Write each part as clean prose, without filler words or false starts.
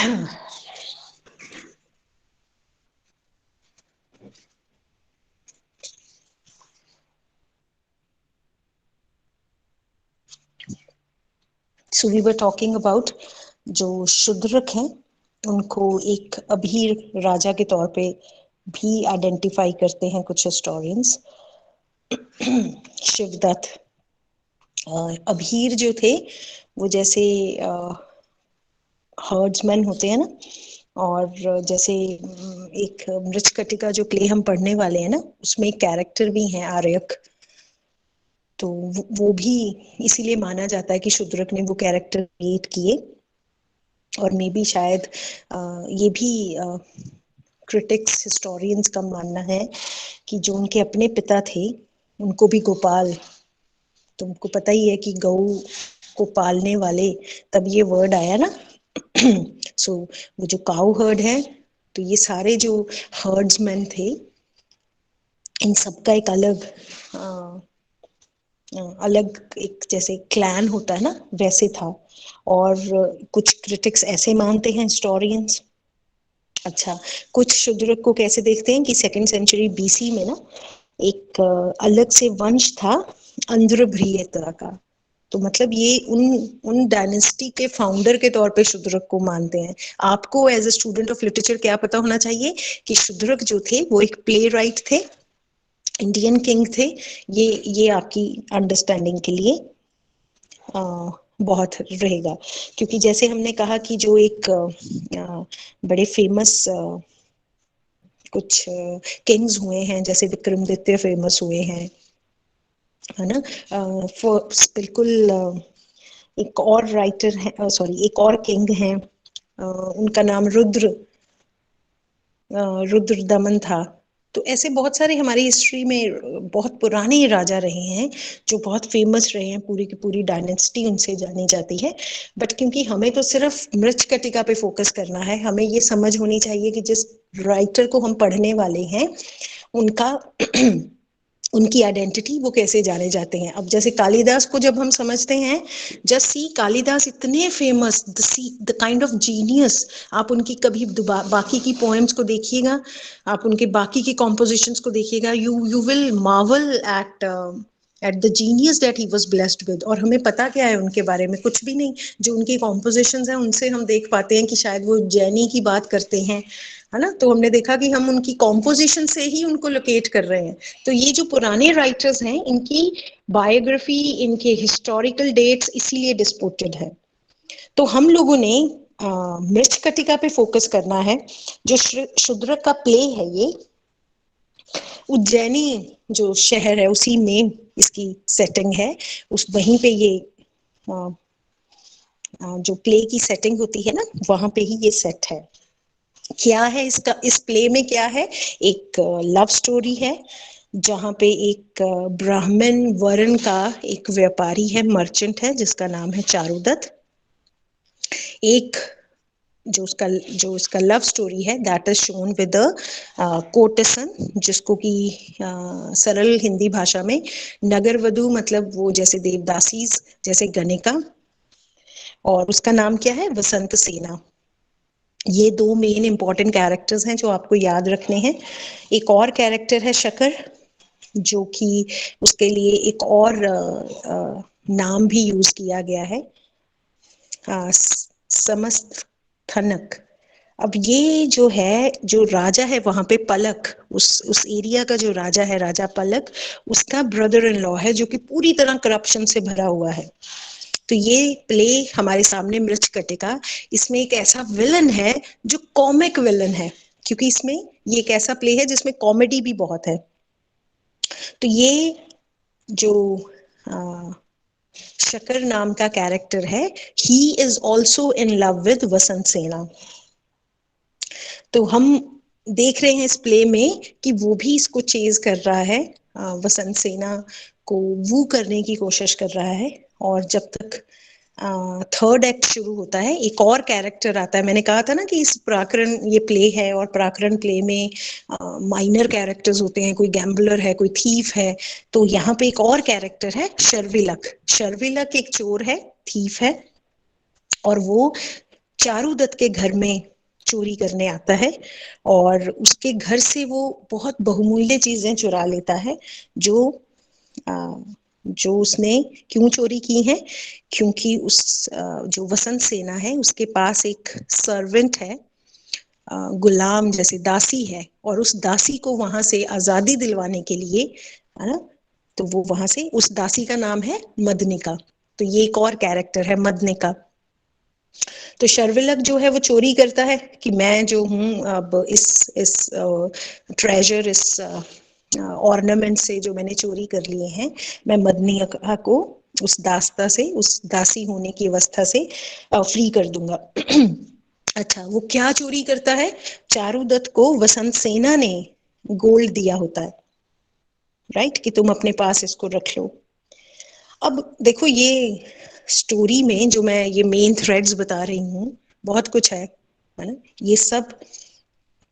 So we were talking about जो शूद्रक हैं उनको एक अभीर राजा के तौर पे भी आइडेंटिफाई करते हैं कुछ हिस्टोरियंस। शिवदत्त अभीर जो थे वो जैसे हर्ड्समैन होते हैं ना, और जैसे एक मृच्छकटिका जो प्ले हम पढ़ने वाले हैं ना, उसमें एक कैरेक्टर भी है आर्यक, तो वो भी इसीलिए माना जाता है कि शूद्रक ने वो कैरेक्टर क्रिएट किए। और मे बी शायद ये भी क्रिटिक्स हिस्टोरियंस का मानना है कि जो उनके अपने पिता थे उनको भी गोपाल, तुमको पता ही है कि गौ को पालने वाले, तब ये वर्ड आया ना। सो वो जो काउ हर्ड है, तो ये सारे जो हर्ड्समैन थे इन सबका एक अलग अलग एक जैसे क्लैन होता है ना, वैसे था। और कुछ क्रिटिक्स ऐसे मानते हैं हिस्टोरियंस। अच्छा, कुछ शूद्रक को कैसे देखते हैं कि 2nd सेंचुरी बीसी में ना एक अलग से वंश था अंध्रभ्रियता का, तो मतलब ये उन डायनेस्टी के फाउंडर के तौर पे शूद्रक को मानते हैं। आपको as a student of literature क्या पता होना चाहिए कि शूद्रक जो थे वो एक प्ले राइट थे, इंडियन किंग थे। ये आपकी अंडरस्टैंडिंग के लिए बहुत रहेगा, क्योंकि जैसे हमने कहा कि जो एक बड़े फेमस कुछ किंग्स हुए हैं, जैसे विक्रमादित्य फेमस हुए हैं, है ना। बिल्कुल एक और राइटर है, सॉरी एक और किंग हैं, उनका नाम रुद्र दमन था। तो ऐसे बहुत सारे हमारी हिस्ट्री में बहुत पुराने राजा रहे हैं जो बहुत फेमस रहे हैं, पूरी की पूरी डायनेस्टी उनसे जानी जाती है। बट क्योंकि हमें तो सिर्फ मृच्छकटिका पे फोकस करना है, हमें ये समझ होनी चाहिए कि जिस राइटर को हम पढ़ने वाले हैं उनका उनकी आइडेंटिटी वो कैसे जाने जाते हैं। अब जैसे कालिदास को जब हम समझते हैं, जस्ट सी कालिदास इतने famous, the kind of genius, आप उनकी कभी बाकी की पोएम्स को देखिएगा, आप उनके बाकी की कॉम्पोजिशंस को देखिएगा, you will Marvel at the genius that he was blessed with. और हमें पता क्या है उनके बारे में? कुछ भी नहीं। जो उनकी कॉम्पोजिशंस हैं उनसे हम देख पाते हैं कि शायद वो जैनी की बात करते हैं, है ना। तो हमने देखा कि हम उनकी कॉम्पोजिशन से ही उनको लोकेट कर रहे हैं। तो ये जो पुराने राइटर्स हैं, इनकी बायोग्राफी, इनके हिस्टोरिकल डेट्स इसीलिए डिस्प्यूटेड है। तो हम लोगों ने मृच्छकटिका पे फोकस करना है। जो शूद्रक का प्ले है, ये उज्जैनी जो शहर है उसी में इसकी सेटिंग है। उस वहीं पे ये जो प्ले की सेटिंग होती है ना, वहां पे ही ये सेट है। क्या है इसका, इस प्ले में क्या है? एक लव स्टोरी है जहाँ पे एक ब्राह्मण वर्ण का एक व्यापारी है, मर्चेंट है, जिसका नाम है चारुदत्त। एक जो उसका लव स्टोरी है, दैट इज शोन विद कोर्टेसन, जिसको कि सरल हिंदी भाषा में नगर वधु, मतलब वो जैसे देवदासी, जैसे गणिका। और उसका नाम क्या है? वसंत सेना। ये 2 मेन इंपॉर्टेंट कैरेक्टर्स हैं जो आपको याद रखने हैं। एक और कैरेक्टर है शकर, जो कि उसके लिए एक और नाम भी यूज किया गया है, समस्थनक। अब ये जो है, जो राजा है वहां पे पलक, उस एरिया का जो राजा है, राजा पलक, उसका ब्रदर इन लॉ है, जो कि पूरी तरह करप्शन से भरा हुआ है। तो ये प्ले हमारे सामने मृच्छकटिका, इसमें एक ऐसा विलन है जो कॉमिक विलन है, क्योंकि इसमें ये एक ऐसा प्ले है जिसमें कॉमेडी भी बहुत है। तो ये जो शकर नाम का कैरेक्टर है, he is also in love with Vasantasena. तो हम देख रहे हैं इस प्ले में कि वो भी इसको चेज कर रहा है, वसंत सेना को वू करने की कोशिश कर रहा है। और जब तक 3rd एक्ट शुरू होता है, एक और कैरेक्टर आता है। मैंने कहा था ना कि इस प्राकरण, ये प्ले है और प्राकरण प्ले में माइनर कैरेक्टर्स होते हैं, कोई गैम्बलर है, कोई थीफ है। तो यहाँ पे एक और कैरेक्टर है शर्विलक। शर्विलक एक चोर है, थीफ है, और वो चारुदत्त के घर में चोरी करने आता है और उसके घर से वो बहुत बहुमूल्य चीजें चुरा लेता है, जो जो उसने क्यों चोरी की है, क्योंकि उस जो वसंत सेना है उसके पास एक सर्वेंट है, गुलाम जैसे दासी है, और उस दासी को वहां से आजादी दिलवाने के लिए, है ना, तो वो वहां से, उस दासी का नाम है मदनिका। तो ये एक और कैरेक्टर है मदनिका। तो शर्विलक जो है वो चोरी करता है कि मैं जो हूँ अब इस ट्रेजर, इस ऑर्नामेंट से जो मैंने चोरी कर लिए हैं, मैं मदनिका को उस दास्ता से, उस दासी होने की अवस्था से फ्री कर दूंगा। अच्छा, वो क्या चोरी करता है? चारुदत्त को वसंत सेना ने गोल्ड दिया होता है, राइट, कि तुम अपने पास इसको रख लो। अब देखो, ये स्टोरी में जो मैं ये मेन थ्रेड्स बता रही हूँ, बहुत कुछ है ना। ये सब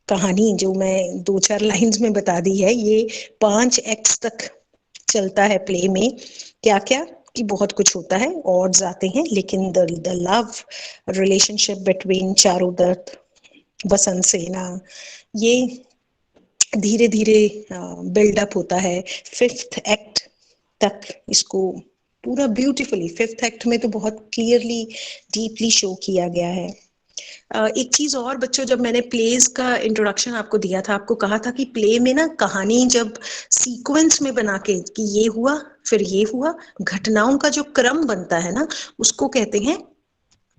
कहानी जो मैं 2-4 लाइंस में बता दी है, ये 5 एक्ट्स तक चलता है प्ले में। क्या क्या कि बहुत कुछ होता है, ऑड्स आते हैं, लेकिन the love relationship between Charudatta, Vasantasena, ये धीरे धीरे बिल्डअप होता है 5th एक्ट तक। इसको पूरा ब्यूटीफुली 5th एक्ट में तो बहुत क्लियरली, डीपली शो किया गया है। एक चीज और बच्चों, जब मैंने प्लेज का इंट्रोडक्शन आपको दिया था, आपको कहा था कि प्ले में ना कहानी जब सीक्वेंस में बना के, कि ये हुआ फिर ये हुआ, घटनाओं का जो क्रम बनता है ना, उसको कहते हैं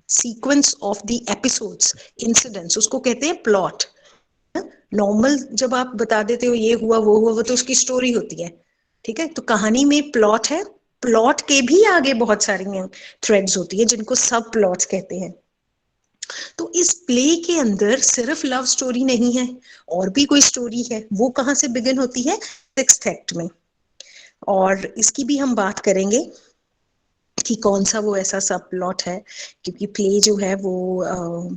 sequence of the episodes, incidents, उसको कहते हैं प्लॉट। नॉर्मल जब आप बता देते हो ये हुआ वो तो उसकी स्टोरी होती है, ठीक है। तो कहानी में प्लॉट है, प्लॉट के भी आगे बहुत सारी थ्रेड्स होती है जिनको सब प्लॉट्स कहते हैं। तो इस प्ले के अंदर सिर्फ लव स्टोरी नहीं है, और भी कोई स्टोरी है। वो कहाँ से बिगिन होती है? 6th एक्ट में। और इसकी भी हम बात करेंगे कि कौन सा वो ऐसा सब प्लॉट है, क्योंकि प्ले जो है वो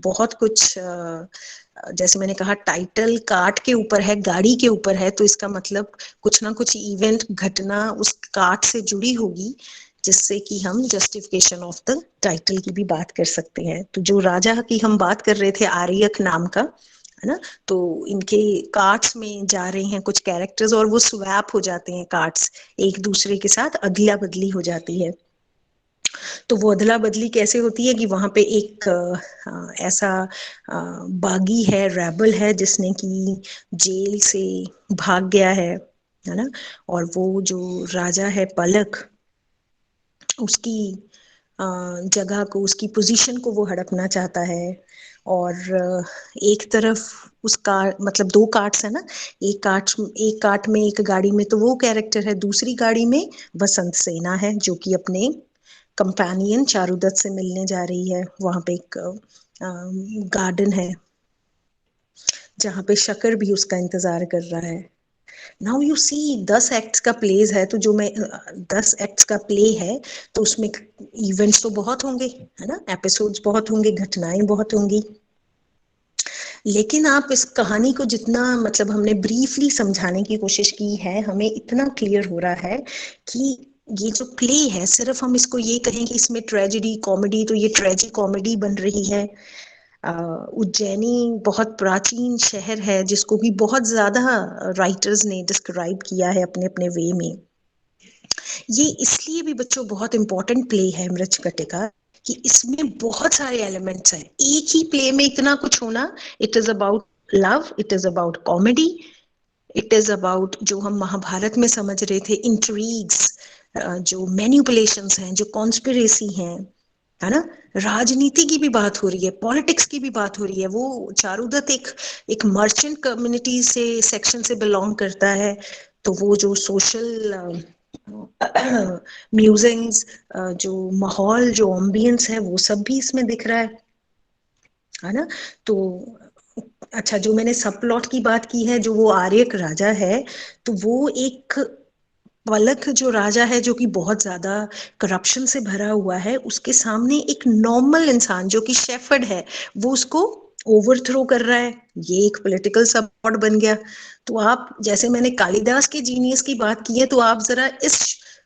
बहुत कुछ, जैसे मैंने कहा, टाइटल कार्ट के ऊपर है, गाड़ी के ऊपर है, तो इसका मतलब कुछ ना कुछ इवेंट, घटना उस कार्ट से जुड़ी होगी, जिससे कि हम जस्टिफिकेशन ऑफ द टाइटल की भी बात कर सकते हैं। तो जो राजा की हम बात कर रहे थे, आर्यक नाम का, है ना, तो इनके कार्ड्स में जा रहे हैं कुछ कैरेक्टर्स, और वो स्वैप हो जाते हैं, कार्ड्स एक दूसरे के साथ अदला बदली हो जाती है। तो वो अदला बदली कैसे होती है कि वहां पे एक ऐसा बागी है, रेबल है, जिसने कि जेल से भाग गया है ना, और वो जो राजा है पलक, उसकी जगह को, उसकी पोजीशन को वो हड़पना चाहता है। और एक तरफ उसका मतलब 2 कार्ट्स है ना, एक कार्ट में, एक गाड़ी में तो वो कैरेक्टर है, दूसरी गाड़ी में वसंत सेना है, जो कि अपने कंपेनियन चारुदत्त से मिलने जा रही है। वहां पे एक गार्डन है जहाँ पे शकर भी उसका इंतजार कर रहा है। नाउ यू सी, 10 एक्ट्स का प्लेज है, तो जो मैं 10 एक्ट्स का प्ले है, तो उसमें इवेंट्स तो बहुत होंगे, है ना, एपिसोड्स बहुत होंगे, घटनाएं बहुत होंगी। लेकिन आप इस कहानी को जितना मतलब हमने ब्रीफली समझाने की कोशिश की है, हमें इतना क्लियर हो रहा है कि ये जो प्ले है, सिर्फ हम इसको ये कहें कि इसमें ट्रेजेडी कॉमेडी, तो ये ट्रेजिक कॉमेडी बन रही है। उज्जैनी बहुत प्राचीन शहर है, जिसको भी बहुत ज्यादा राइटर्स ने डिस्क्राइब किया है अपने अपने वे में। ये इसलिए भी बच्चों बहुत इंपॉर्टेंट प्ले है मृच्छकटिका, कि इसमें बहुत सारे एलिमेंट्स हैं। एक ही प्ले में इतना कुछ होना, it is about love, it is about comedy, it is about जो हम महाभारत में समझ रहे थे, इंट्रीग्स, जो मैनिपुलेशंस हैं, जो कॉन्स्पिरेसी हैं, है ना, राजनीति की भी बात हो रही है, पॉलिटिक्स की भी बात हो रही है। वो चारुदत्त एक मर्चेंट कम्युनिटी से, सेक्शन से बिलोंग करता है, तो वो जो सोशल म्यूजिंग्स, जो माहौल, जो एम्बियंस है, वो सब भी इसमें दिख रहा है ना। तो अच्छा, जो मैंने सब प्लॉट की बात की है, जो वो आर्यक राजा है, तो वो एक पलक जो राजा है, जो कि बहुत ज्यादा करप्शन से भरा हुआ है, उसके सामने एक नॉर्मल इंसान जो कि शेफर्ड है, वो उसको ओवरथ्रो कर रहा है। ये एक पॉलिटिकल सपोर्ट बन गया। तो आप, जैसे मैंने कालिदास के जीनियस की बात की है, तो आप जरा इस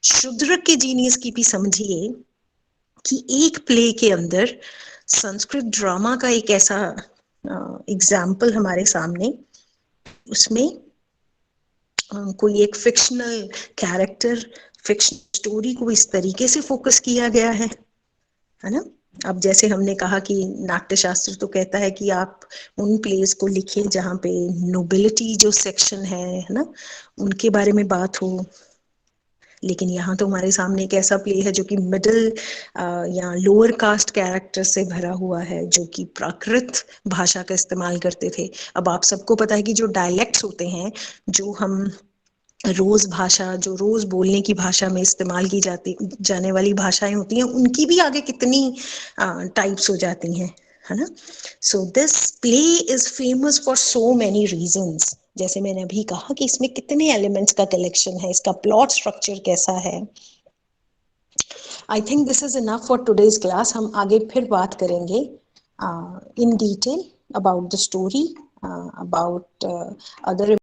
शूद्रक के जीनियस की भी समझिए कि एक प्ले के अंदर संस्कृत ड्रामा का एक ऐसा एग्जाम्पल हमारे सामने, उसमें कोई एक फिक्शनल कैरेक्टर, फिक्शन स्टोरी को इस तरीके से फोकस किया गया है ना। अब जैसे हमने कहा कि नाट्य शास्त्र तो कहता है कि आप उन प्लेस को लिखें जहाँ पे नोबिलिटी जो सेक्शन है ना, उनके बारे में बात हो। लेकिन यहाँ तो हमारे सामने एक ऐसा प्ले है जो कि मिडिल या लोअर कास्ट कैरेक्टर से भरा हुआ है, जो कि प्राकृत भाषा का इस्तेमाल करते थे। अब आप सबको पता है कि जो डायलेक्ट्स होते हैं, जो हम रोज भाषा, जो रोज बोलने की भाषा में इस्तेमाल की जाने वाली भाषाएं होती हैं, उनकी भी आगे कितनी टाइप्स हो जाती हैं, है ना। So this play is famous for so many reasons. जैसे मैंने अभी कहा कि इसमें कितने एलिमेंट्स का कलेक्शन है, इसका प्लॉट स्ट्रक्चर कैसा है। I think this is enough for today's class. हम आगे फिर बात करेंगे in detail about the story, about other